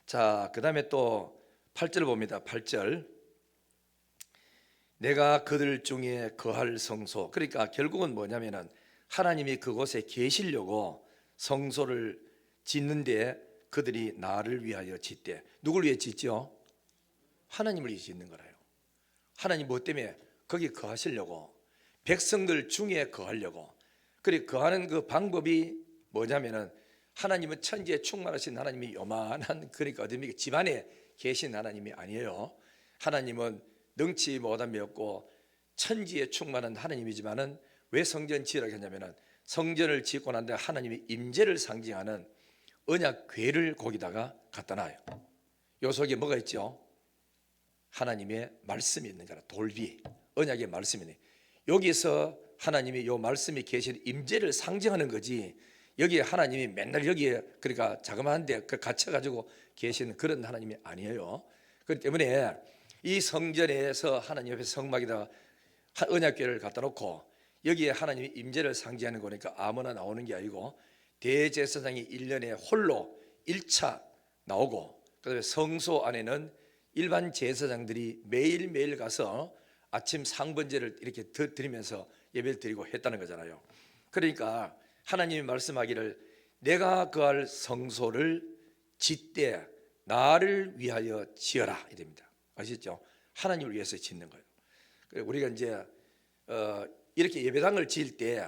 A: 자, 그다음에 또 8절 봅니다. 8절. 내가 그들 중에 거할 성소. 그러니까 결국은 뭐냐면은 하나님이 그곳에 계시려고 성소를 짓는데 그들이 나를 위하여 짓되 누굴 위해 짓죠? 하나님을 위해 짓는 거라요. 하나님 뭐 때문에 거기 거하시려고 백성들 중에 거하려고. 그리고 거하는 그 방법이 뭐냐면은 하나님은 천지에 충만하신 하나님이 요만한 그러니까 어디입니까? 집안에 계신 하나님이 아니에요. 하나님은 능치 못함이 없고 천지에 충만한 하나님이지만은 왜 성전 지으라고 했냐면은 성전을 짓고 난 다음에 하나님의 임재를 상징하는 언약궤를 거기다가 갖다 놔요. 요 속에 뭐가 있죠? 하나님의 말씀이 있는 거라. 돌비 언약의 말씀이 있네. 여기서 하나님이 요 말씀이 계신 임재를 상징하는 거지. 여기에 하나님이 맨날 여기에 그러니까 자그마한데 갇혀 가지고 계신 그런 하나님이 아니에요. 그렇기 때문에 이 성전에서 하나님 옆에 성막에다가 언약궤를 갖다 놓고 여기에 하나님의 임재를 상징하는 거니까 아무나 나오는 게 아니고 대제사장이 1년에 홀로 1차 나오고 그다음에 성소 안에는 일반 제사장들이 매일매일 가서 아침 상번제를 이렇게 드리면서 예배를 드리고 했다는 거잖아요. 그러니까 하나님이 말씀하기를 내가 거할 성소를 짓되 나를 위하여 지어라 이랍니다. 아시죠? 하나님을 위해서 짓는 거예요. 우리가 이제 이렇게 예배당을 지을 때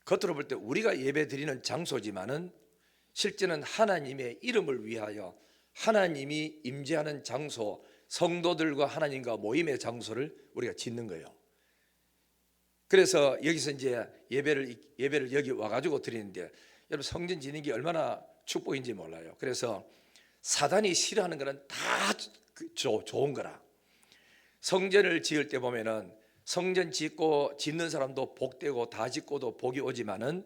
A: 겉으로 볼 때 우리가 예배 드리는 장소지만은 실제는 하나님의 이름을 위하여 하나님이 임재하는 장소, 성도들과 하나님과 모임의 장소를 우리가 짓는 거예요. 그래서 여기서 이제 예배를 여기 와가지고 드리는데 여러분 성전 짓는 게 얼마나 축복인지 몰라요. 그래서 사단이 싫어하는 거는 다 좋은 거라. 성전을 지을 때 보면은 성전 짓는 사람도 복되고 다 짓고도 복이 오지만은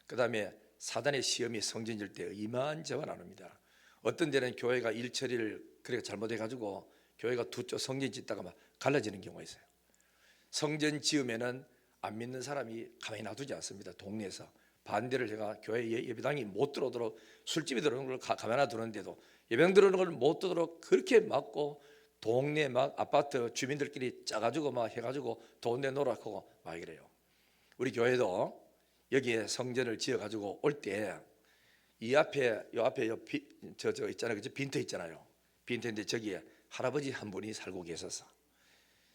A: 그 다음에 사단의 시험이 성전 지을 때 이만저만 안 옵니다. 어떤 데는 교회가 일 처리를 그렇게 잘못해가지고 교회가 두 쪽 성전 짓다가 막 갈라지는 경우가 있어요. 성전 지으면은 안 믿는 사람이 가만히 놔두지 않습니다. 동네에서 반대를 해가 교회 예배당이 못 들어오도록, 술집이 들어오는 걸 가만히 놔두는데도 예배당 들어오는 걸 못 들어오도록 그렇게 막고, 동네 막 아파트 주민들끼리 짜가지고 막 해가지고 돈 내놓으라고 막 이래요. 우리 교회도 여기에 성전을 지어가지고 올 때 이 앞에 저 있잖아요, 그죠? 빈터 있잖아요. 빈터인데 저기에 할아버지 한 분이 살고 계셔서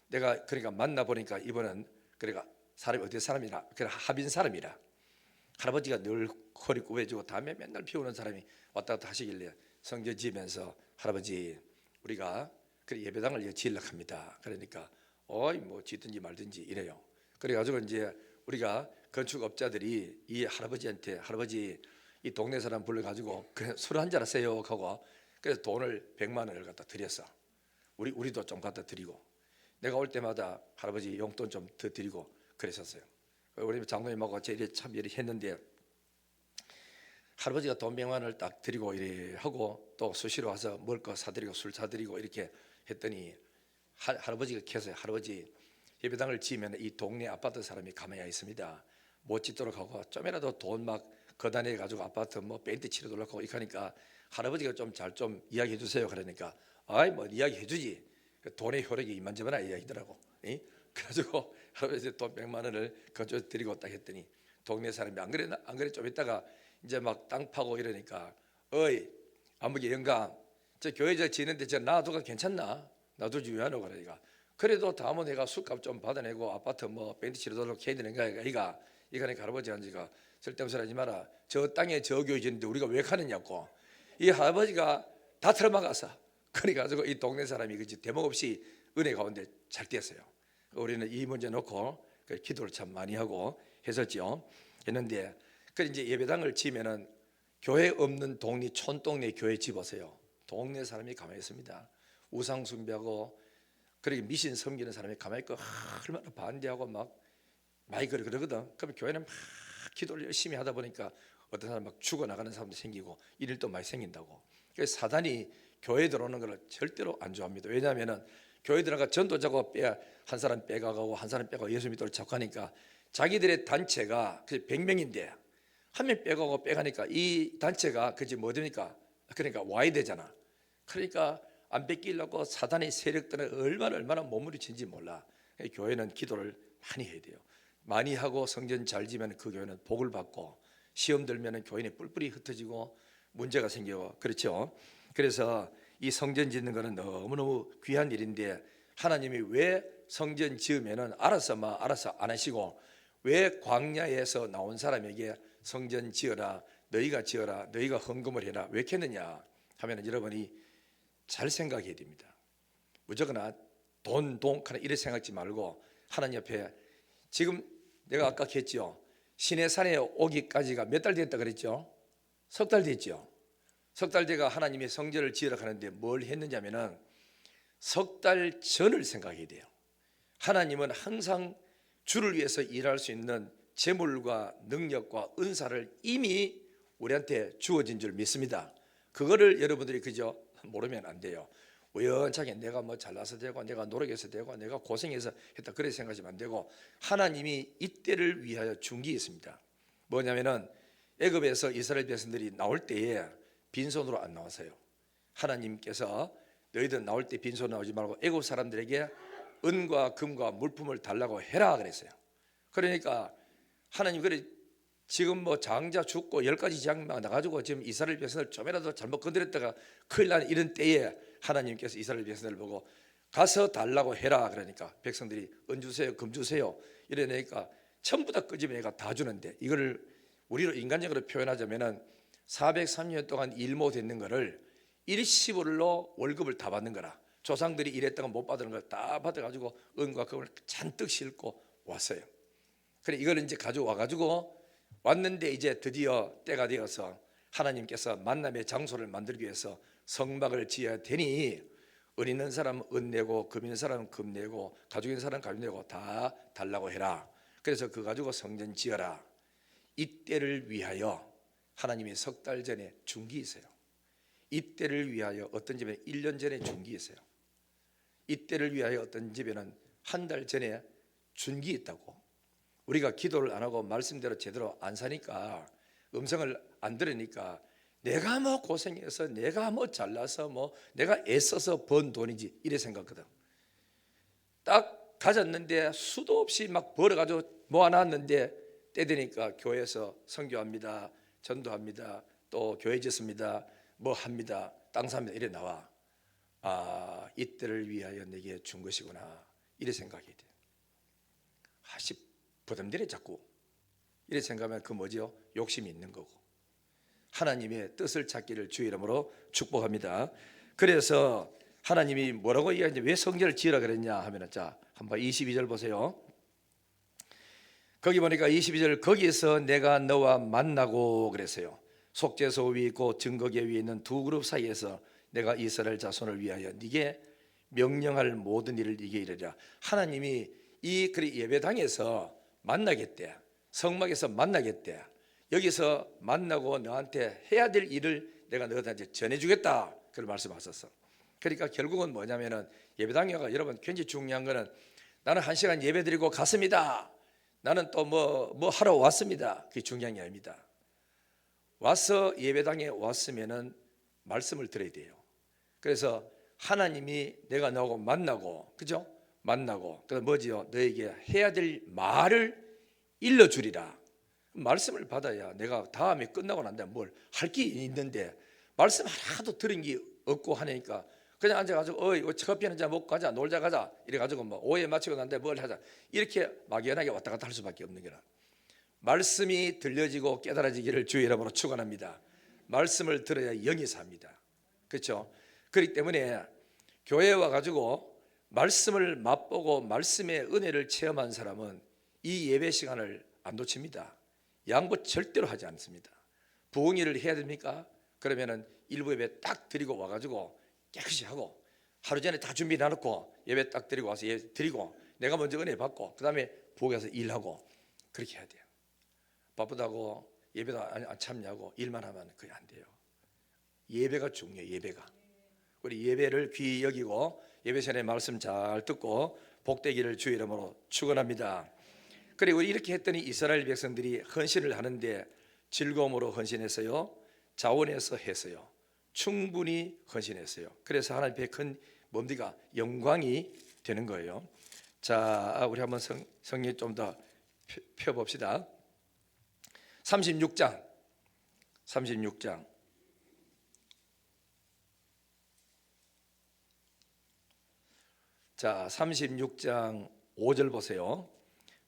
A: 내가 그러니까 만나 보니까 이분은 그러니까 사람이 어디 사람이라, 그래 합인 사람이라, 할아버지가 늘 허리 굽어지고 담배 맨날 피우는 사람이 왔다 갔다 하시길래 성전 지으면서 할아버지 우리가 그래 예배당을 지으려고 합니다. 그러니까 어이 뭐 짓든지 말든지 이래요. 그래가지고 이제 우리가 건축업자들이 이 할아버지한테 할아버지 이 동네 사람 불러가지고 그래 술 한잔 하세요 하고 그래서 돈을 100만 원을 갖다 드렸어. 우리도 좀 갖다 드리고 내가 올 때마다 할아버지 용돈 좀 더 드리고 그랬었어요. 우리 장로님하고 같이 이래 참 이래 했는데 할아버지가 돈 100만 원을 딱 드리고 이래 하고 또 수시로 와서 먹을 거 사드리고 술 사드리고 이렇게 했더니 할아버지가 계세요. 할아버지 예배당을 지으면 이 동네 아파트 사람이 가만히 있습니다. 못 짓도록 하고 좀이라도 돈 막 거다내 가지고 아파트 뭐 벤트 치러 돌라고 이렇게 하니까 할아버지가 좀 잘 좀 이야기해 주세요. 그러니까 아이 뭐 이야기해 주지. 돈의 효력이 이만저만 이야기더라고. 그래가지고 할아버지 돈 100만 원을 건져 드리고 딱 했더니 동네 사람이 안 그래 좀 있다가 이제 막 땅 파고 이러니까 어이 아무개 영감 저 교회 저 지는데 저 놔두가 괜찮나? 놔두지 왜 안 오고 그러니까 그래도 다음은 내가 술값 좀 받아내고 아파트 뭐 벤트 치러 돌라고 해야 되는 거야. 이거니까 할아버지 한지가 쓸데없는 소리 하지 마라. 저 땅에 저 교회 지는데 우리가 왜 가느냐고. 이 할아버지가 다 틀어막았어. 그래가지고 이 동네 사람이 그지 대목 없이 은혜 가운데 잘 됐어요. 우리는 이 문제 놓고 기도를 참 많이 하고 했었죠. 했는데 그 이제 예배당을 지으면은 교회 없는 동네 촌동네 교회 집어서요. 동네 사람이 가만히 있습니다. 우상 숭배하고 그렇게 미신 섬기는 사람이 가만히 있고 얼마나 반대하고 막 많이 그러거든. 그럼 교회는 막 기도를 열심히 하다 보니까 어떤 사람 막 죽어나가는 사람도 생기고 일일도 많이 생긴다고. 그래서 사단이 교회 들어오는 걸 절대로 안 좋아합니다. 왜냐하면 교회 들어가 전도자고 한 사람 빼가고 한 사람 빼고 예수 믿도록 자꾸 하니까 자기들의 단체가 100명인데 한 명 빼가고 빼가니까 이 단체가 그지 뭐 됩니까? 그러니까 와야 되잖아. 그러니까 안 뺏기려고 사단의 세력들은 얼마나 몸부림치는지 몰라. 교회는 기도를 많이 해야 돼요. 많이 하고 성전 잘 지면 그 교회는 복을 받고 시험 들면 교인이 뿔뿔이 흩어지고 문제가 생겨. 그렇죠? 그래서 이 성전 짓는 거는 너무너무 귀한 일인데 하나님이 왜 성전 지으면은 알아서 안 하시고 왜 광야에서 나온 사람에게 성전 지어라, 너희가 헌금을 해라 왜 했느냐 하면 여러분이 잘 생각해야 됩니다. 무조건 돈 이렇게 생각하지 말고 하나님 옆에 지금 내가 아까 했죠. 시내산에 오기까지가 몇 달 됐다 그랬죠? 석 달 됐죠. 석 달 돼가 하나님의 성전을 지으러 가는데 뭘 했느냐면은 석 달 전을 생각해야 돼요. 하나님은 항상 주를 위해서 일할 수 있는 재물과 능력과 은사를 이미 우리한테 주어진 줄 믿습니다. 그거를 여러분들이 그저 모르면 안 돼요. 우연찮게 내가 뭐 잘나서 되고 내가 노력해서 되고 내가 고생해서 했다 그렇게 생각하시면 안 되고 하나님이 이때를 위하여 준 게 있습니다. 뭐냐면은 애굽에서 이스라엘 백성들이 나올 때에 빈손으로 안 나왔어요. 하나님께서 너희들 나올 때 빈손으로 나오지 말고 애굽 사람들에게 은과 금과 물품을 달라고 해라 그랬어요. 그러니까 하나님 그래 지금 뭐 장자 죽고 10가지 재앙만 나가지고 지금 이스라엘 백성을 좀이라도 잘못 건드렸다가 큰일 나는 이런 때에 하나님께서 이스라엘 백성들을 보고 가서 달라고 해라 그러니까 백성들이 은 주세요 금 주세요 이러니까 전부 다 끄집어 내가 다 주는데 이거를 우리로 인간적으로 표현하자면은 430년 동안 일 못했는 거를 일시불로 월급을 다 받는 거라. 조상들이 일했다가 못 받는 걸 다 받아가지고 은과 금을 잔뜩 싣고 왔어요. 그래 이걸 이제 가져와 가지고 왔는데 이제 드디어 때가 되어서 하나님께서 만남의 장소를 만들기 위해서 성막을 지어야 되니 은 있는 사람은 은 내고 금 있는 사람은 금 내고 가죽 있는 사람은 가죽 내고 다 달라고 해라. 그래서 그거 가지고 성전 지어라. 이때를 위하여 하나님이 석 달 전에 준 게 있어요. 이때를 위하여 어떤 집에 1년 전에 준 게 있어요. 이때를 위하여 어떤 집에는 한 달 전에 준기 있다고. 우리가 기도를 안 하고 말씀대로 제대로 안 사니까, 음성을 안 들으니까 내가 뭐 고생해서, 내가 뭐 잘나서, 뭐 내가 애써서 번 돈이지 이래 생각거든. 딱 가졌는데 수도 없이 막 벌어가지고 모아놨는데 때 되니까 교회에서 선교합니다, 전도합니다, 또 교회 짓습니다, 뭐 합니다, 땅 삽니다 이래 나와. 아, 이때를 위하여 내게 준 것이구나 이래 생각이 돼. 아씨 부담되네 자꾸 이래 생각하면 그 뭐지요? 욕심이 있는 거고. 하나님의 뜻을 찾기를 주의 이름으로 축복합니다. 그래서 하나님이 뭐라고 이야기하는지, 왜 성전을 지으라 그랬냐 하면은, 자 한번 22절 보세요. 거기 보니까 22절, 거기에서 내가 너와 만나고 그랬어요. 속죄소 위에 있고 증거계 위에 있는 두 그룹 사이에서 내가 이스라엘 자손을 위하여 네게 명령할 모든 일을 네게 이르리라. 하나님이 이 예배당에서 만나겠대, 성막에서 만나겠대. 여기서 만나고 너한테 해야 될 일을 내가 너한테 전해주겠다, 그런 말씀하셨어. 그러니까 결국은 뭐냐면은, 예배당에가 여러분 굉장히 중요한 거는, 나는 1시간 예배 드리고 갔습니다, 나는 또 뭐 하러 왔습니다, 그게 중요한 게 아닙니다. 와서 예배당에 왔으면은 말씀을 들어야 돼요. 그래서 하나님이 내가 너하고 만나고, 그죠? 만나고, 그래서 뭐지요? 너에게 해야 될 말을 일러주리라. 말씀을 받아야 내가 다음에 끝나고 난 다음에 뭘 할 게 있는데, 말씀 하나도 들은 게 없고 하니까 그냥 앉아가지고 커피 한잔 먹고 가자, 놀자 가자 이래가지고 뭐 오후에 마치고 난 다음에 뭘 하자 이렇게 막연하게 왔다 갔다 할 수밖에 없는 거라. 말씀이 들려지고 깨달아지기를 주의 이름으로 축원합니다. 말씀을 들어야 영이 삽니다. 그렇죠? 그렇기 때문에 교회에 와가지고 말씀을 맛보고 말씀의 은혜를 체험한 사람은 이 예배 시간을 안 놓칩니다. 양보 절대로 하지 않습니다. 부흥회를 해야 됩니까? 그러면은 일부 예배 딱 드리고 와가지고 깨끗이 하고, 하루 전에 다 준비 해놓고 예배 딱 드리고 와서 예배 드리고, 내가 먼저 은혜 받고 그 다음에 부흥회 가서 일하고, 그렇게 해야 돼요. 바쁘다고 예배도 안 참여하고 일만 하면 그게 안 돼요. 예배가 중요해요. 예배가. 우리 예배를 귀히 여기고 예배 시간에 말씀 잘 듣고 복되기를 주의 이름으로 축원합니다. 그리고 이렇게 했더니 이스라엘 백성들이 헌신을 하는데 즐거움으로 헌신했어요, 자원해서 했어요, 충분히 헌신했어요. 그래서 하나님 앞에 큰 뭡니까? 영광이 되는 거예요. 자, 우리 한번 성경 좀 더 펴봅시다. 36장 자, 36장 5절 보세요.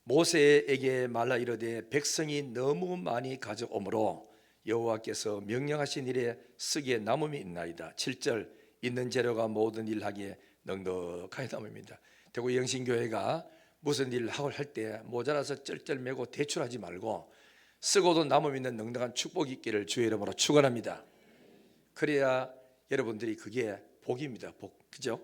A: 모세에게 말라 이르되 백성이 너무 많이 가져오므로 여호와께서 명령하신 일에 쓰기에 남음이 있나이다. 7절, 있는 재료가 모든 일 하기에 넉넉하게 남음입니다. 대구 영신교회가 무슨 일을 할 때 모자라서 쩔쩔매고 대출하지 말고 쓰고도 남음 있는 넉넉한 축복이 있기를 주의 이름으로 축원합니다. 그래야 여러분들이 그게 복입니다. 복, 그죠?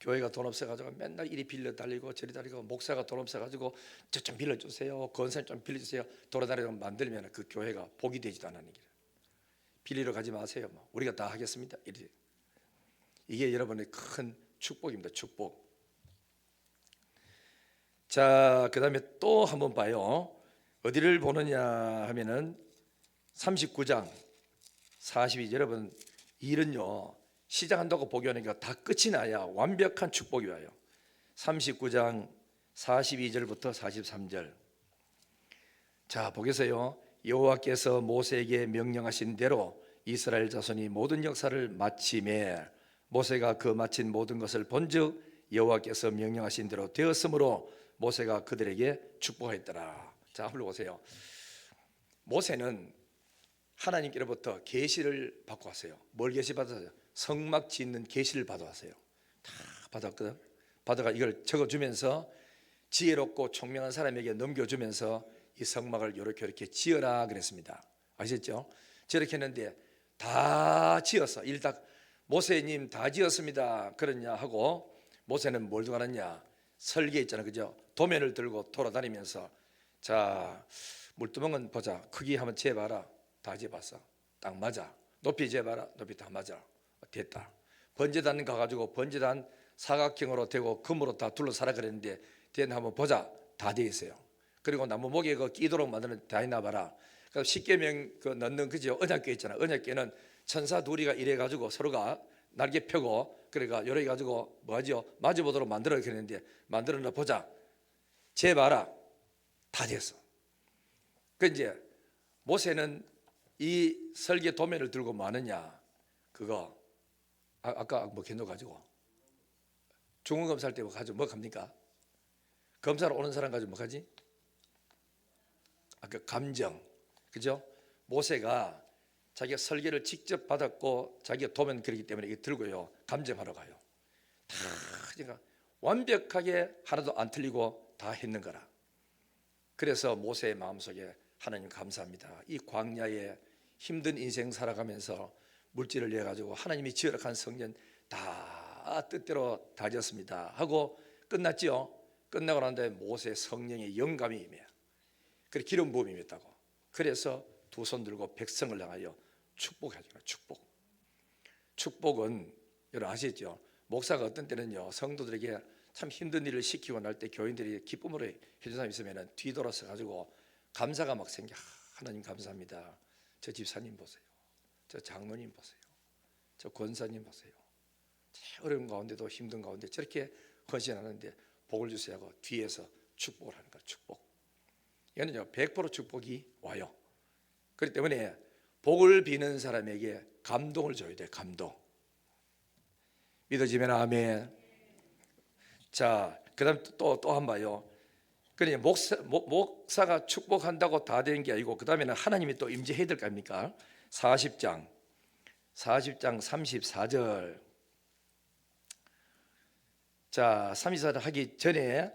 A: 교회가 돈 없어가지고 맨날 이리 빌려 달리고 저리 달리고, 목사가 돈 없어가지고 저 좀 빌려주세요, 권사님 좀 빌려주세요 돌아다니고 만들면 그 교회가 복이 되지도 않는 길. 빌리러 가지 마세요. 뭐 우리가 다 하겠습니다. 이게 여러분의 큰 축복입니다. 축복. 자, 그 다음에 또 한번 봐요. 어디를 보느냐 하면은 39장 42절. 여러분 일은요, 시작한다고 복이 오니까 다 끝이 나야 완벽한 축복이 와요. 39장 42절부터 43절. 자, 보겠어요. 여호와께서 모세에게 명령하신 대로 이스라엘 자손이 모든 역사를 마치매 모세가 그 마친 모든 것을 본즉 여호와께서 명령하신 대로 되었으므로 모세가 그들에게 축복하였더라. 자, 한번 보세요. 모세는 하나님께로부터 계시를 받고 왔어요. 뭘 계시 받았어요? 성막 짓는 계시를 받아왔어요. 다 받았거든. 받아가 이걸 적어주면서 지혜롭고 총명한 사람에게 넘겨주면서 이 성막을 이렇게 지어라 그랬습니다. 아시죠? 저렇게 했는데 다 지었어. 일단 모세님 다 지었습니다 그러냐 하고, 모세는 뭘 두고 하느냐? 설계 있잖아, 그죠? 도면을 들고 돌아다니면서, 자, 물두멍은 보자, 크기 한번 재봐라. 다 재봤어. 딱 맞아. 높이 재봐라. 높이 다 맞아. 됐다. 번제단 가가지고 번제단 사각형으로 되고 금으로 다 둘러싸라 그랬는데 뒤에 한번 보자. 다 돼 있어요. 그리고 나무 목에 그 끼도록 만드는 다 있나 봐라. 그래서 십계명 그 넣는 그죠? 언약궤 있잖아. 언약궤는 천사 둘이가 이래 가지고 서로가 날개 펴고 그러니까 이래 가지고 뭐하죠? 마주보도록 만들어 그랬는데 만들어 놔 보자. 재 봐라. 다 됐어. 그 이제 모세는 이 설계 도면을 들고 뭐 하느냐? 그거 아까 뭐 견도 가지고 중간 검사할 때 뭐 가지고 뭐 갑니까? 검사로 오는 사람 가지고 뭐 하지? 아까 감정, 그죠? 모세가 자기가 설계를 직접 받았고 자기가 도면 그리기 때문에 이거 들고요 감정하러 가요. 다 그러니까 완벽하게 하나도 안 틀리고 다 했는 거라. 그래서 모세의 마음속에 하나님 감사합니다. 이 광야에 힘든 인생 살아가면서 물질을 내 가지고 하나님이 지어락한 성전 다 뜻대로 다졌습니다 하고 끝났지요. 끝나고 난 다음에 모세 성령의 영감이 임해요. 그래 기름 부음이 임했다고. 그래서 두 손 들고 백성을 향하여 축복하잖아요. 축복은 여러분 아시죠? 목사가 어떤 때는요 성도들에게 참 힘든 일을 시키고 날 때 교인들이 기쁨으로 해준 사람이 있으면 뒤돌아서 가지고 감사가 막 생겨. 하나님 감사합니다. 저 집사님 보세요. 저 장로님 보세요. 저 권사님 보세요. 어려운 가운데도 힘든 가운데 저렇게 헌신하는데 복을 주세요 하고 뒤에서 축복을 하는 거예요. 축복. 이거는요 100% 축복이 와요. 그렇기 때문에 복을 비는 사람에게 감동을 줘야 돼. 감동. 믿어지면 아멘. 자, 그다음 또 한 봐요. 그러니 목사가 축복한다고 다 된 게 아니고 그 다음에는 하나님이 또 임재해야 될 거 아닙니까? 40장 34절. 자, 34절 하기 전에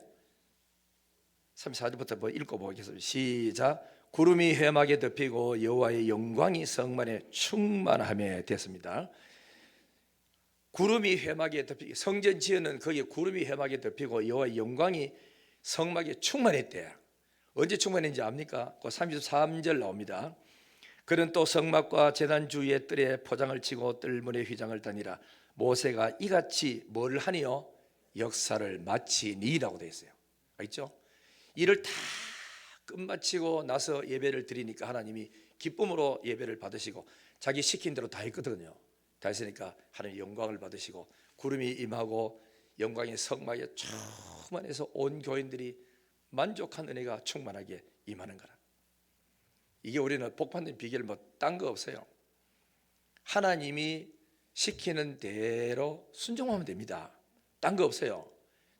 A: 34절부터 뭐 읽어보겠습니다. 시작. 구름이 회막에 덮이고 여호와의 영광이 성만에 충만함에 됐습니다. 구름이 회막에 덮이고 성전 지어는 거기에 구름이 회막에 덮이고 여호와의 영광이 성막에 충만했대. 언제 충만했는지 압니까? 그 33절 나옵니다. 그는 또 성막과 제단 주위의 뜰에 포장을 치고 뜰문에 휘장을 다니라. 모세가 이같이 뭘 하니요? 역사를 마치니라고 되어 있어요. 알겠죠? 일을 다 끝마치고 나서 예배를 드리니까 하나님이 기쁨으로 예배를 받으시고 자기 시킨 대로 다 했거든요. 다 했으니까 하나님 영광을 받으시고 구름이 임하고 영광이 성막에 충만해서 온 교인들이 만족한 은혜가 충만하게 임하는 거라. 이게 우리는 복 받는 비결 뭐 딴 거 없어요. 하나님이 시키는 대로 순종하면 됩니다. 딴 거 없어요.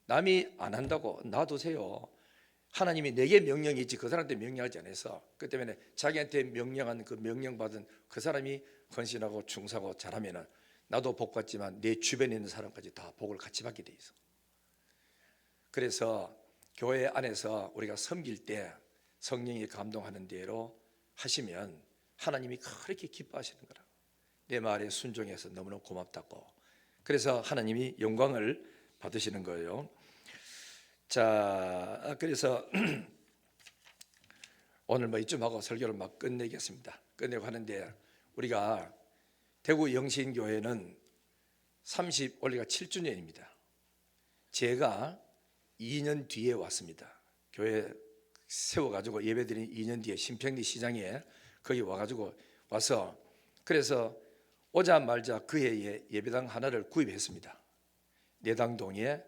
A: 남이 안 한다고 놔두세요. 하나님이 내게 명령이 있지 그 사람한테 명령하지 않아서 그 때문에 자기한테 명령한 그 명령받은 그 사람이 헌신하고 충성하고 잘하면 나도 복 받지만 내 주변에 있는 사람까지 다 복을 같이 받게 돼 있어. 그래서 교회 안에서 우리가 섬길 때 성령이 감동하는 대로 하시면 하나님이 그렇게 기뻐하시는 거라. 내 말에 순종해서 너무너무 고맙다고. 그래서 하나님이 영광을 받으시는 거예요. 자, 그래서 오늘 뭐 이쯤 하고 설교를 막 끝내겠습니다. 끝내고 하는데 우리가 대구 영신교회는 올해가 7주년입니다. 제가 2년 뒤에 왔습니다. 교회 세워가지고 예배드린 2년 뒤에 신평리 시장에 거기 와가지고 와서 그래서 오자마자 그 해에 예배당 하나를 구입했습니다. 내당동에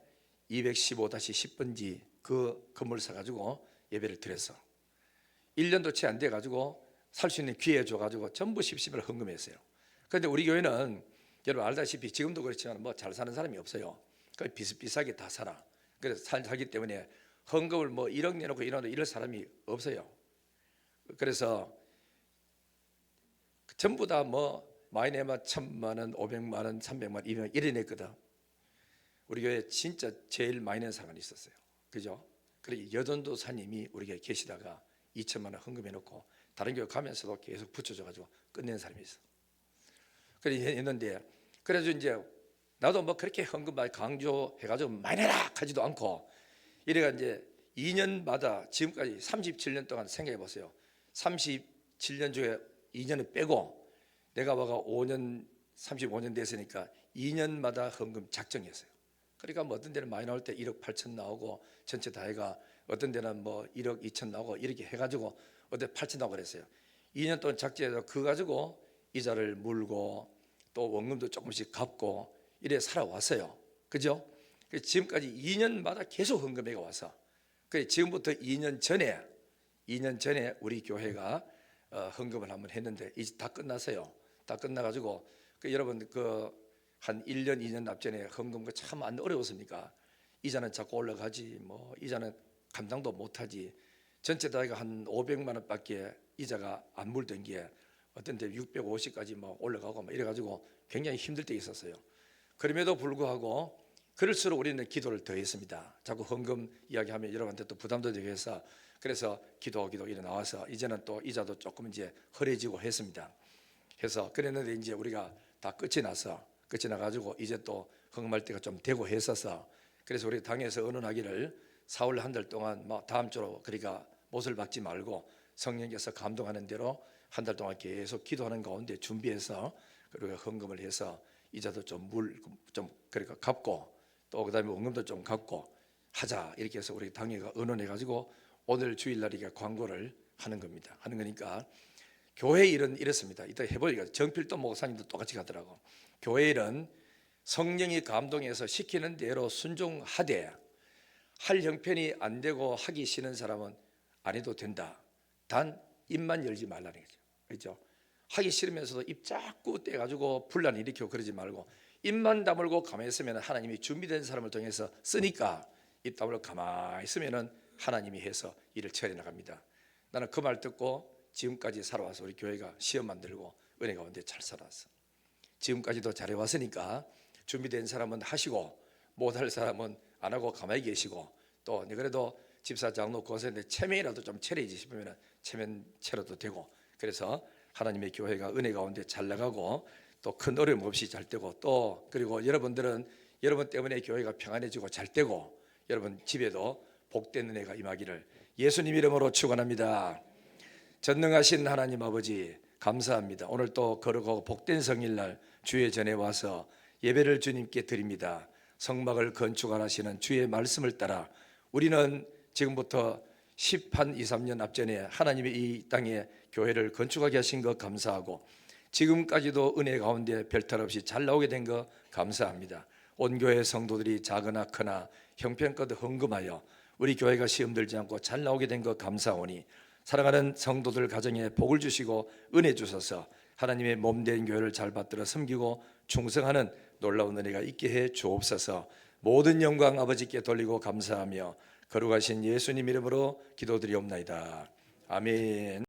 A: 215-10번지 그 건물을 사가지고 예배를 드렸어. 1년도 채 안 돼가지고 살 수 있는 기회 줘가지고 전부 10을 헌금했어요. 그런데 우리 교회는 여러분 알다시피 지금도 그렇지만 뭐 잘 사는 사람이 없어요. 그러니까 비슷비슷하게 다 살아. 그래서 살기 때문에 헌금을 뭐 1억 내놓고 이럴 사람이 없어요. 그래서 전부 다 뭐 많이 내면 1,000만 원, 500만 원, 300만 원, 200만 원 이래 냈거든. 우리 교회 진짜 제일 많이 낸 사람이 있었어요. 그죠? 그래 여전도사님이 우리 교회 계시다가 2천만 원 헌금해놓고 다른 교회 가면서도 계속 붙여줘가지고 끝낸 사람이 있어. 그래 했는데 그래서 이제 나도 뭐 그렇게 헌금 많이 강조해가지고 많이 내라 하지도 않고 이래가 이제 2년마다 지금까지 37년 동안 생각해 보세요. 37년 중에 2년을 빼고 내가 와가 5년 35년 됐으니까 2년마다 헌금 작정했어요. 그러니까 뭐 어떤 데는 많이 나올 때 1억 8천 나오고 전체 다 해가 어떤 데는 뭐 1억 2천 나오고 이렇게 해가지고 어때 8천 나오고 그랬어요. 2년 동안 작지해서 그거 가지고 이자를 물고 또 원금도 조금씩 갚고 이래 살아왔어요. 그죠? 지금까지 2년마다 계속 헌금회가 와서 지금부터 2년 전에 우리 교회가 헌금을 한번 했는데 이제 다 끝났어요. 다 끝나가지고 여러분 한 1년 2년 앞전에 헌금 참 안 어려웠습니까? 이자는 자꾸 올라가지 뭐 이자는 감당도 못하지. 전체 다가 한 500만 원밖에 이자가 안 물던 게 어떤 데 650까지 막 올라가고 막 이래가지고 굉장히 힘들 때 있었어요. 그럼에도 불구하고 그럴수록 우리는 기도를 더 했습니다. 자꾸 헌금 이야기하면 여러분한테 또 부담도 되게 해서 그래서 기도 이래 나와서 이제는 또 이자도 조금 이제 허해지고 했습니다. 해서 그랬는데 이제 우리가 다 끝이 나가지고 이제 또 헌금할 때가 좀 되고 했어서 그래서 우리 당에서 언언하기를 4월 한 달 동안 뭐 다음 주로 그러니까 못을 박지 말고 성령께서 감동하는 대로 한 달 동안 계속 기도하는 가운데 준비해서 그리고 헌금을 해서 이자도 좀 그러니까 갚고 또 그다음에 원금도 좀 갚고 하자 이렇게 해서 우리 당회가 언언해 가지고 오늘 주일날 이게 광고를 하는 겁니다. 하는 거니까 교회 일은 이렇습니다. 이따 해보니까 정필도 목사님도 똑같이 가더라고. 교회 일은 성령이 감동해서 시키는 대로 순종하되 할 형편이 안 되고 하기 싫은 사람은 안 해도 된다. 단 입만 열지 말라는 거죠. 그렇죠? 하기 싫으면서도 입 자꾸 떼가지고 분란 일으키고 그러지 말고 입만 다물고 가만히 있으면 하나님이 준비된 사람을 통해서 쓰니까 입 다물고 가만히 있으면 하나님이 해서 일을 처리 나갑니다. 나는 그 말 듣고 지금까지 살아와서 우리 교회가 시험 만들고 은혜 가운데 잘 살아왔어. 지금까지도 잘해왔으니까 준비된 사람은 하시고 못할 사람은 안 하고 가만히 계시고 또 그래도 집사 장로 고생인데 체면이라도 좀 차려야지 싶으면 체면 차려도 되고 그래서 하나님의 교회가 은혜 가운데 잘 나가고 또 큰 어려움 없이 잘 되고 또 그리고 여러분들은 여러분 때문에 교회가 평안해지고 잘 되고 여러분 집에도 복된 은혜가 임하기를 예수님 이름으로 축원합니다. 전능하신 하나님 아버지 감사합니다. 오늘 또 거룩하고 복된 성일날 주의 전에 와서 예배를 주님께 드립니다. 성막을 건축하시는 주의 말씀을 따라 우리는 지금부터 10한 2, 3년 앞전에 하나님이 이 땅에 교회를 건축하게 하신 것 감사하고 지금까지도 은혜 가운데 별탈 없이 잘 나오게 된 것 감사합니다. 온 교회 성도들이 작으나 크나 형편껏 헌금하여 우리 교회가 시험 들지 않고 잘 나오게 된 것 감사하오니 사랑하는 성도들 가정에 복을 주시고 은혜 주셔서 하나님의 몸된 교회를 잘 받들어 섬기고 충성하는 놀라운 은혜가 있게 해 주옵소서. 모든 영광 아버지께 돌리고 감사하며 거룩하신 예수님 이름으로 기도드리옵나이다. 아멘.